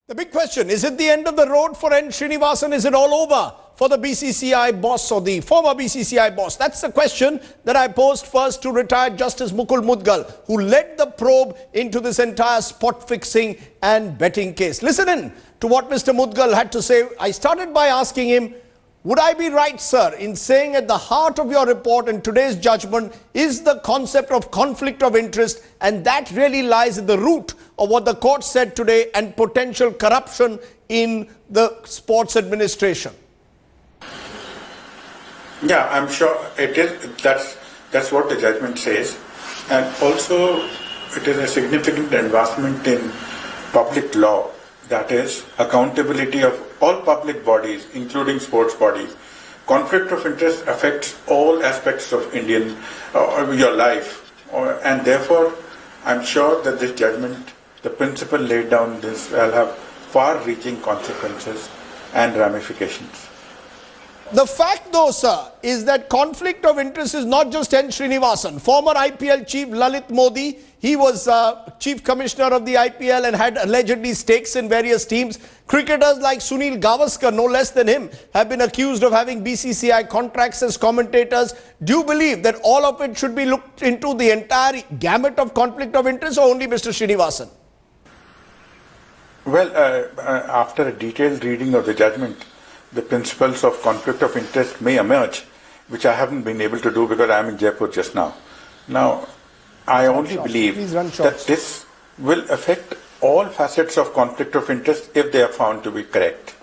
The big question, is it the end of the road for N Srinivasan? Is it all over for the BCCI boss or the former BCCI boss? That's the question that I posed first to retired Justice Mukul Mudgal, who led the probe into this entire spot fixing and betting case. Listen in to what Mr. Mudgal had to say. I started by asking him, would I be right, sir, in saying at the heart of your report and today's judgment is the concept of conflict of interest, and that really lies at the root of what the court said today and potential corruption in the sports administration? Yeah, I'm sure it is. That's what the judgment says. And also, it is a significant advancement in public law. That is, accountability of all public bodies, including sports bodies. Conflict of interest affects all aspects of your life. And therefore, I'm sure that this judgment, the principle laid down this, will have far-reaching consequences and ramifications. The fact though, sir, is that conflict of interest is not just N Srinivasan. Former IPL chief Lalit Modi, he was chief commissioner of the IPL and had allegedly stakes in various teams. Cricketers like Sunil Gavaskar, no less than him, have been accused of having BCCI contracts as commentators. Do you believe that all of it should be looked into, the entire gamut of conflict of interest, or only Mr. Srinivasan? Well, after a detailed reading of the judgment, the principles of conflict of interest may emerge, which I haven't been able to do because I'm in Jaipur just now. Now, I only believe that this will affect all facets of conflict of interest if they are found to be correct.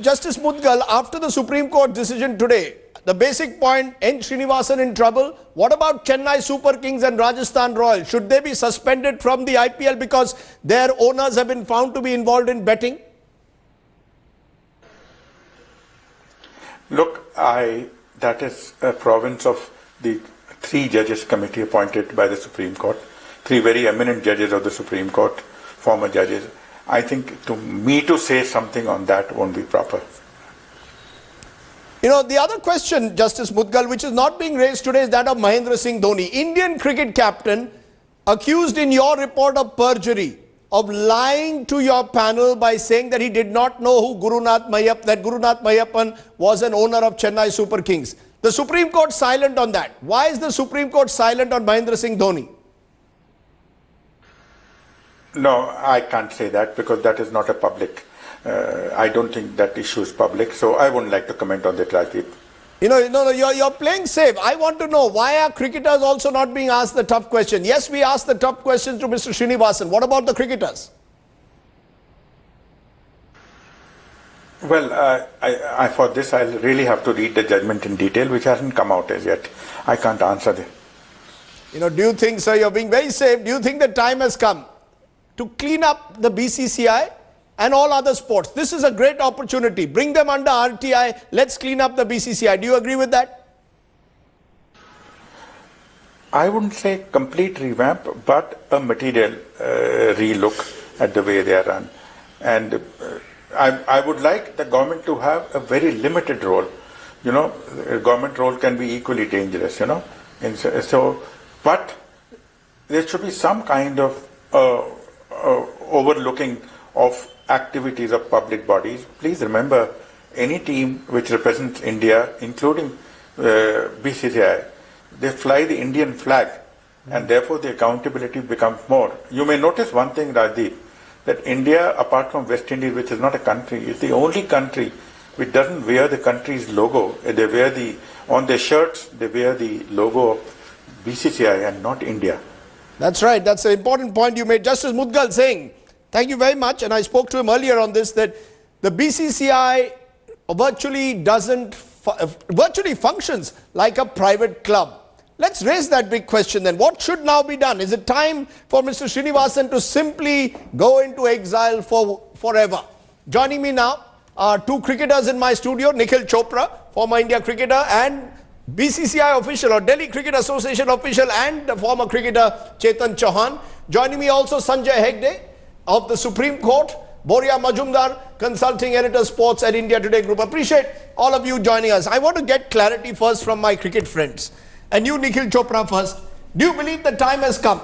Justice Mudgal, after the Supreme Court decision today, the basic point, N Srinivasan in trouble. What about Chennai Super Kings and Rajasthan Royals? Should they be suspended from the IPL because their owners have been found to be involved in betting? Look, that is a province of the 3 judges committee appointed by the Supreme Court, 3 very eminent judges of the Supreme Court, former judges. I think to say something on that won't be proper. You know, the other question, Justice Mudgal, which is not being raised today, is that of Mahendra Singh Dhoni, Indian cricket captain, accused in your report of perjury, of lying to your panel by saying that he did not know who Gurunath Mayappan was an owner of Chennai Super Kings. The Supreme Court silent on that. Why is the Supreme Court silent on Mahendra Singh Dhoni? No, I can't say that because that is not a public. I don't think that issue is public, so I wouldn't like to comment on that, Rajdeep. You're playing safe. I want to know, why are cricketers also not being asked the tough question? Yes, we asked the tough questions to Mr. Srinivasan. What about the cricketers? Well, for this, I'll really have to read the judgment in detail, which hasn't come out as yet. I can't answer that. Do you think, sir, you're being very safe, do you think the time has come to clean up the BCCI and all other sports? This is a great opportunity. Bring them under RTI. Let's clean up the BCCI. Do you agree with that? I wouldn't say complete revamp, but a material relook at the way they are run. And I would like the government to have a very limited role. A government role can be equally dangerous, but there should be some kind of overlooking of activities of public bodies. Please remember, any team which represents India, including BCCI, they fly the Indian flag, and therefore the accountability becomes more. You may notice one thing, Rajdeep, that India, apart from West Indies, which is not a country, is the only country which doesn't wear the country's logo. They wear on their shirts, they wear the logo of BCCI and not India. That's right. That's an important point you made. Justice Mudgal saying, thank you very much, and I spoke to him earlier on this, that the BCCI virtually functions like a private club. Let's raise that big question then. What should now be done? Is it time for Mr. Srinivasan to simply go into exile forever? Joining me now are 2 cricketers in my studio, Nikhil Chopra, former India cricketer, and BCCI official or Delhi Cricket Association official, and the former cricketer Chetan Chauhan. Joining me also Sanjay Hegde of the Supreme Court, Boria Majumdar, consulting editor sports at India Today Group. Appreciate all of you joining us. I want to get clarity first from my cricket friends. And you, Nikhil Chopra, first. Do you believe the time has come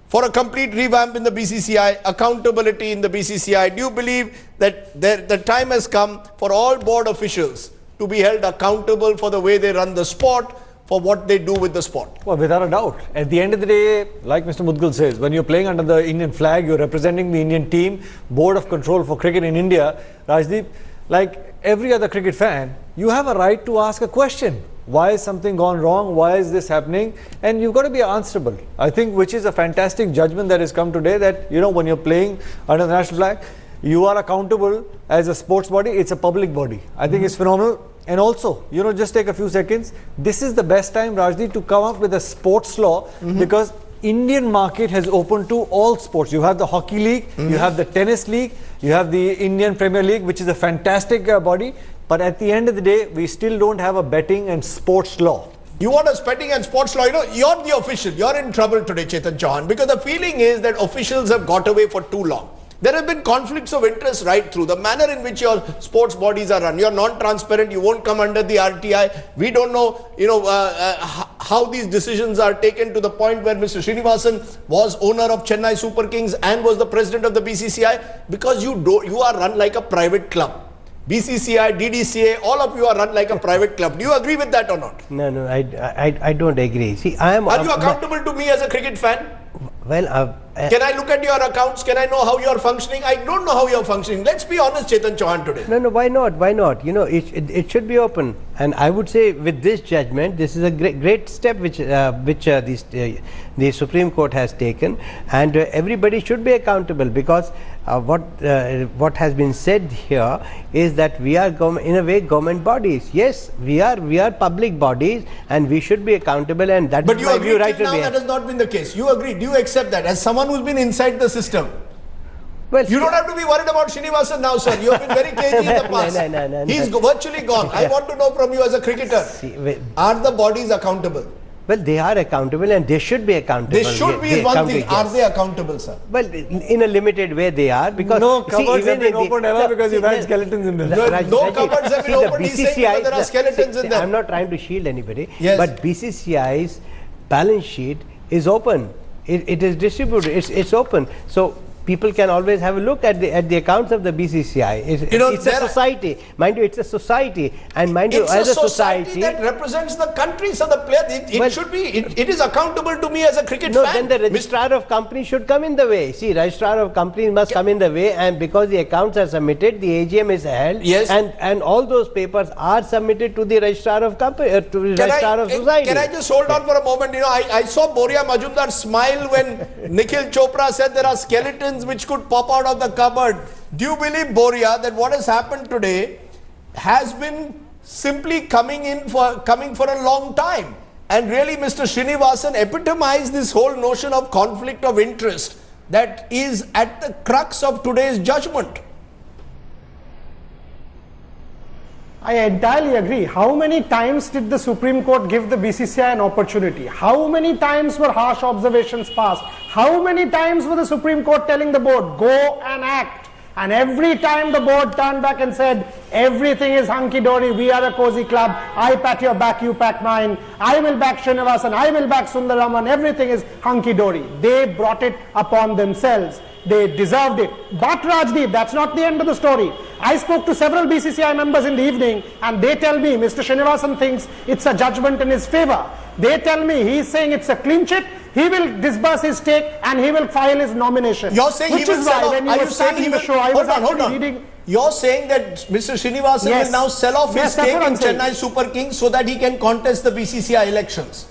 for a complete revamp in the BCCI, accountability in the BCCI? Do you believe that the time has come for all board officials to be held accountable for the way they run the sport, for what they do with the sport? Well, without a doubt. At the end of the day, like Mr. Mudgal says, when you're playing under the Indian flag, you're representing the Indian team, Board of Control for Cricket in India. Rajdeep, like every other cricket fan, you have a right to ask a question. Why is something gone wrong? Why is this happening? And you've got to be answerable. I think which is a fantastic judgment that has come today, that, you know, when you're playing under the national flag, you are accountable as a sports body. It's a public body. I think it's phenomenal. And also, you know, just take a few seconds. This is the best time, Rajdeep, to come up with a sports law, because Indian market has opened to all sports. You have the hockey league, you have the tennis league, you have the Indian Premier League, which is a fantastic body. But at the end of the day, we still don't have a betting and sports law. You want a betting and sports law? You know, you're the official. You're in trouble today, Chetan Chauhan, because the feeling is that officials have got away for too long. There have been conflicts of interest right through. The manner in which your sports bodies are run. You're non-transparent. You won't come under the RTI. We don't know, you know, how these decisions are taken, to the point where Mr. Srinivasan was owner of Chennai Super Kings and was the president of the BCCI, because you are run like a private club. BCCI, DDCA, all of you are run like a private club. Do you agree with that or not? No, I don't agree. See, I am. Are you accountable to me as a cricket fan? Well, can I look at your accounts? Can I know how you are functioning? I don't know how you are functioning. Let's be honest, Chetan Chauhan, today. No, why not? Why not? You know, it should be open. And I would say, with this judgment, this is a great step which the Supreme Court has taken, and everybody should be accountable, because what has been said here is that we are in a way government bodies. Yes, we are public bodies, and we should be accountable, and that but is you my agree view right till now away. that has not been the case. You agree? Do you accept that as someone who's been inside the system? Well, you don't have to be worried about Srinivasan now, sir. You have been very cagey in the past. No. He's virtually gone. I want to know from you as a cricketer, are the bodies accountable? Well, they are accountable, and they should be accountable. They should be, is one thing. Are they accountable, sir? Well, in a limited way they are, because no cupboards have been opened ever because you've had skeletons in them. No cupboards have been opened. He's saying because there are skeletons in them. I'm not trying to shield anybody, yes, but BCCI's balance sheet is open. It is distributed. It's open. So people can always have a look at the accounts of the BCCI. It's a society, mind you. It's a society, and mind you, as a society that represents the country. So the player, it should be. It is accountable to me as a cricket no, fan. Then the registrar of companies should come in the way. See, registrar of companies must come in the way, and because the accounts are submitted, the AGM is held, yes, and all those papers are submitted to the registrar of company, to the registrar of society. Can I just hold on for a moment? You know, I saw Boria Majumdar smile when Nikhil Chopra said there are skeletons which could pop out of the cupboard. Do you believe, Boria, that what has happened today has been simply coming for a long time? And really, Mr. Srinivasan epitomized this whole notion of conflict of interest that is at the crux of today's judgment. I entirely agree. How many times did the Supreme Court give the BCCI an opportunity? How many times were harsh observations passed? How many times were the Supreme Court telling the board, go and act? And every time the board turned back and said, everything is hunky-dory, we are a cozy club, I pat your back, you pat mine, I will back Srinivasan, I will back Sundaraman, everything is hunky-dory. They brought it upon themselves. They deserved it. But Rajdeep, that's not the end of the story. I spoke to several BCCI members in the evening, and they tell me Mr. Srinivasan thinks it's a judgment in his favor. They tell me he's saying it's a clean chit, he will disburse his stake and he will file his nomination. You're saying which he will is sell why off. when you Are were you saying starting he the will? show, I was actually reading. You're saying that Mr. Srinivasan Yes. will now sell off his Yes, that's stake what in I'm saying. Chennai Super Kings so that he can contest the BCCI elections.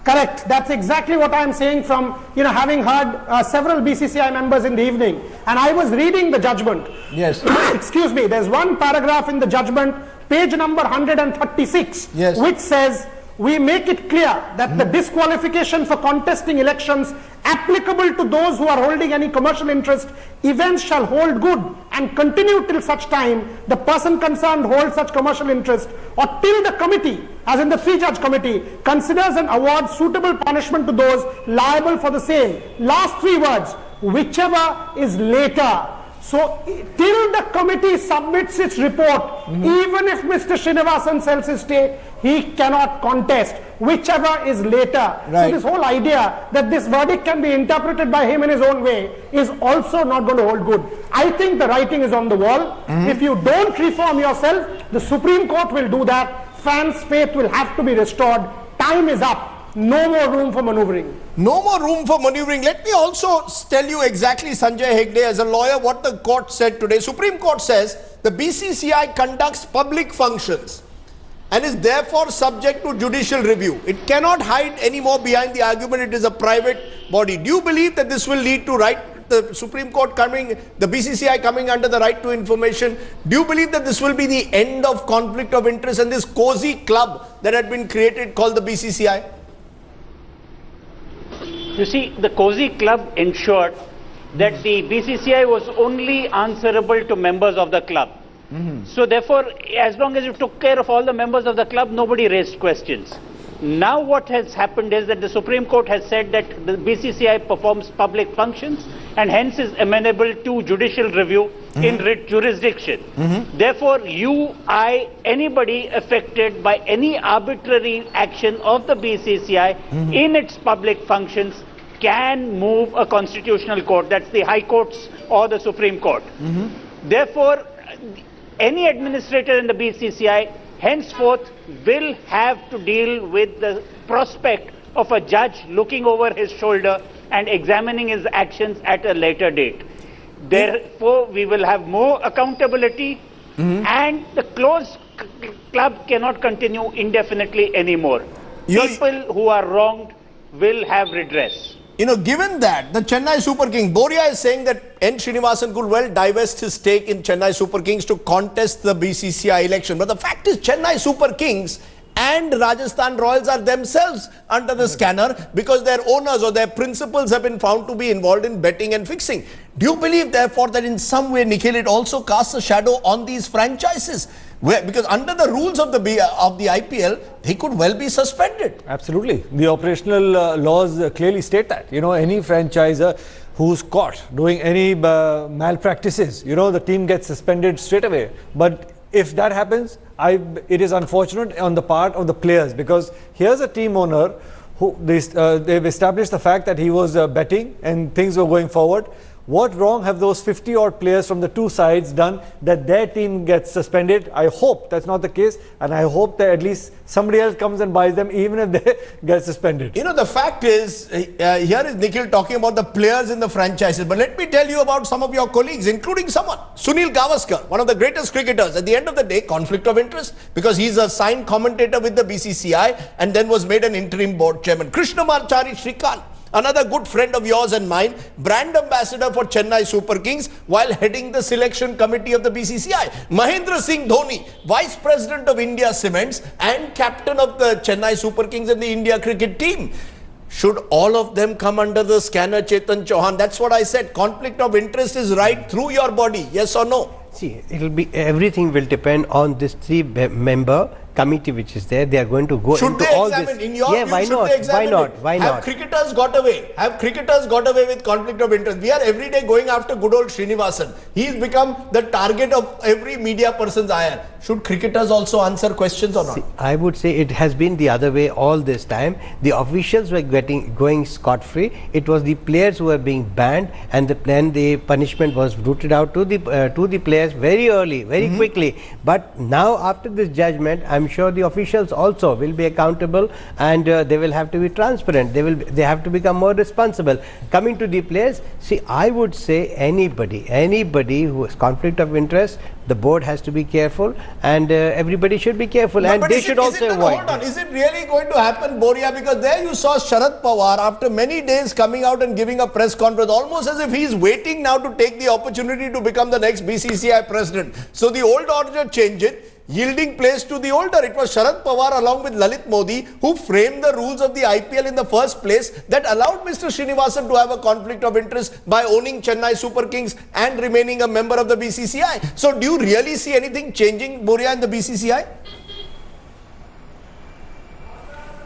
Correct. That's exactly what I'm saying from, having heard several BCCI members in the evening. And I was reading the judgment. Yes. Excuse me. There's one paragraph in the judgment, page number 136, yes, which says, we make it clear that the disqualification for contesting elections applicable to those who are holding any commercial interest, events shall hold good and continue till such time the person concerned holds such commercial interest, or till the committee, as in the three-judge committee, considers and awards suitable punishment to those liable for the same. Last three words, whichever is later. So, till the committee submits its report, even if Mr. Srinivasan sells his stake, he cannot contest. whichever is later. Right. So this whole idea that this verdict can be interpreted by him in his own way is also not going to hold good. I think the writing is on the wall. If you don't reform yourself, the Supreme Court will do that. Fans' faith will have to be restored. Time is up. No more room for maneuvering. No more room for maneuvering. Let me also tell you exactly, Sanjay Hegde, as a lawyer, what the court said today. Supreme Court says the BCCI conducts public functions and is therefore subject to judicial review. It cannot hide any more behind the argument it is a private body. Do you believe that this will lead to the Supreme Court coming, the BCCI coming under the right to information? Do you believe that this will be the end of conflict of interest and this cozy club that had been created called the BCCI? You see, the cozy club ensured that the BCCI was only answerable to members of the club. So therefore, as long as you took care of all the members of the club, nobody raised questions. Now what has happened is that the Supreme Court has said that the BCCI performs public functions and hence is amenable to judicial review in writ jurisdiction. Therefore, you, I, anybody affected by any arbitrary action of the BCCI in its public functions can move a constitutional court. That's the High Courts or the Supreme Court. Therefore, any administrator in the BCCI henceforth will have to deal with the prospect of a judge looking over his shoulder and examining his actions at a later date. Therefore, we will have more accountability and the closed club cannot continue indefinitely anymore. People who are wronged will have redress. You know, given that the Chennai Super Kings, Boria is saying that N Srinivasan could well divest his stake in Chennai Super Kings to contest the BCCI election. But the fact is, Chennai Super Kings and Rajasthan Royals are themselves under the scanner because their owners or their principals have been found to be involved in betting and fixing. Do you believe, therefore, that in some way, Nikhil, it also casts a shadow on these franchises? Because under the rules of the IPL, he could well be suspended. Absolutely. The operational laws clearly state that. You know, any franchisor who's caught doing any malpractices, you know, the team gets suspended straight away. But if that happens, it is unfortunate on the part of the players, because here's a team owner who they've established the fact that he was betting and things were going forward. What wrong have those 50 odd players from the two sides done that their team gets suspended? I hope that's not the case, and I hope that at least somebody else comes and buys them even if they get suspended. You know, the fact is, here is Nikhil talking about the players in the franchises, but let me tell you about some of your colleagues, including someone, Sunil Gavaskar, one of the greatest cricketers. At the end of the day, conflict of interest, because he's a signed commentator with the BCCI and then was made an interim board chairman. Krishnamachari Shrikant, another good friend of yours and mine, brand ambassador for Chennai Super Kings while heading the selection committee of the BCCI. Mahendra Singh Dhoni, vice president of India Cements and captain of the Chennai Super Kings and the India cricket team. Should all of them come under the scanner, Chetan Chauhan? That's what I said. Conflict of interest is right through your body. Yes or no? See, everything will depend on this three-member committee which is there. They are going to go should into they all examine? this. In your view, why should not? they examine Why not? Have cricketers got away? Have cricketers got away with conflict of interest? We are every day going after good old Srinivasan. He's become the target of every media person's ire. Should cricketers also answer questions or not? See, I would say it has been the other way all this time. The officials were going scot-free. It was the players who were being banned, and the punishment was rooted out to the players very early, very quickly. But now, after this judgment, I'm sure the officials also will be accountable, and they will have to be transparent. They have to become more responsible. Coming to the players, see, I would say anybody who has conflict of interest, the board has to be careful, and everybody should be careful, and they should also avoid. Hold on, is it really going to happen, Boria? Because there you saw Sharad Pawar after many days coming out and giving a press conference, almost as if he's waiting now to take the opportunity to become the next BCCI president. So the old order changed it, yielding place to the older. It was Sharad Pawar along with Lalit Modi who framed the rules of the IPL in the first place that allowed Mr. Srinivasan to have a conflict of interest by owning Chennai Super Kings and remaining a member of the BCCI. So do you really see anything changing, Boria, in the BCCI?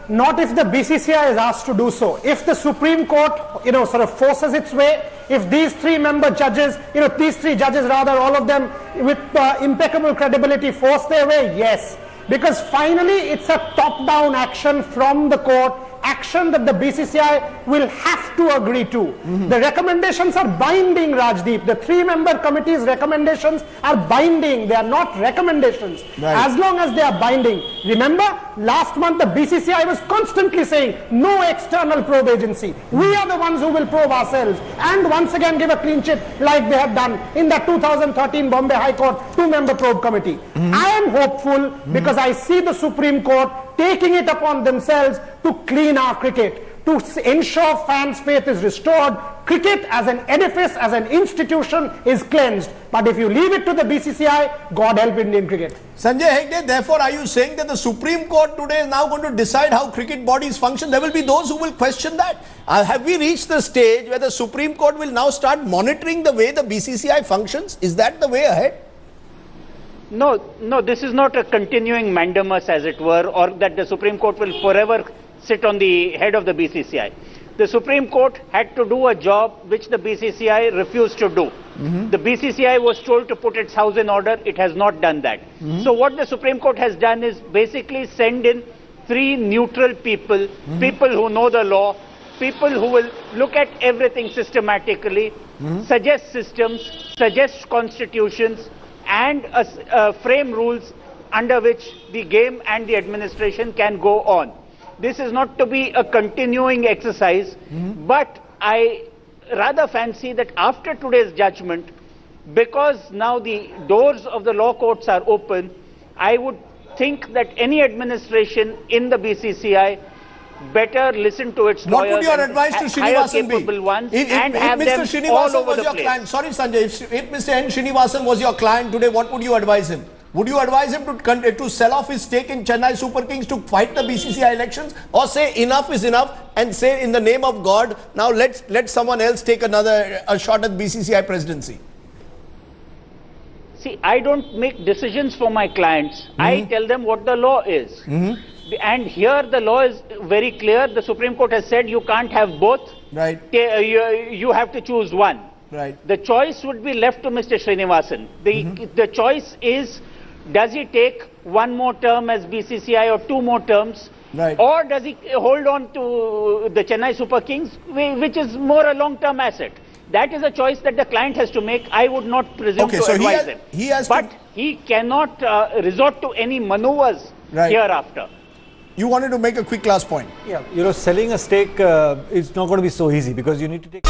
Not if the BCCI is asked to do so. If the Supreme Court, sort of forces its way, if these three-member judges, these three judges rather, all of them with impeccable credibility force their way, yes. because finally it's a top-down action from the court, action that the BCCI will have to agree to. The recommendations are binding, Rajdeep. The 3-member committee's recommendations are binding. They are not recommendations. Right. As long as they are binding. Remember, last month the BCCI was constantly saying, no external probe agency. We are the ones who will probe ourselves. And once again give a clean chit like they have done in the 2013 Bombay High Court 2-member probe committee. I am hopeful because I see the Supreme Court taking it upon themselves to clean our cricket, to ensure fans' faith is restored. Cricket as an edifice, as an institution is cleansed. But if you leave it to the BCCI, God help Indian cricket. Sanjay Hegde, therefore, are you saying that the Supreme Court today is now going to decide how cricket bodies function? There will be those who will question that. Have we reached the stage where the Supreme Court will now start monitoring the way the BCCI functions? Is that the way ahead? No, this is not a continuing mandamus, as it were, or that the Supreme Court will forever sit on the head of the BCCI. The Supreme Court had to do a job which the BCCI refused to do. The BCCI was told to put its house in order. It has not done that. So what the Supreme Court has done is basically send in 3 neutral people, people who know the law, people who will look at everything systematically, suggest systems, suggest constitutions, and frame rules under which the game and the administration can go on. This is not to be a continuing exercise, but I rather fancy that after today's judgment, because now the doors of the law courts are open, I would think that any administration in the BCCI better listen to its What lawyers. would your advice to Srinivasan be? Capable ones If have Mr. them Srinivasan all over was the your place. client, sorry Sanjay, if Mr. N Srinivasan was your client today, what would you advise him? Would you advise him to sell off his stake in Chennai Super Kings to fight the BCCI elections, or say enough is enough and say in the name of God, now let someone else take a shot at BCCI presidency? See, I don't make decisions for my clients. I tell them what the law is. And here the law is very clear. The Supreme Court has said you can't have both. Right. You have to choose one. Right. The choice would be left to Mr. Srinivasan. The choice is, does he take 1 more term as BCCI or 2 more terms? Right. Or does he hold on to the Chennai Super Kings, which is more a long-term asset? That is a choice that the client has to make. I would not presume to advise him. But he cannot resort to any maneuvers hereafter. You wanted to make a quick last point. Yeah, selling a stake is not going to be so easy because you need to take...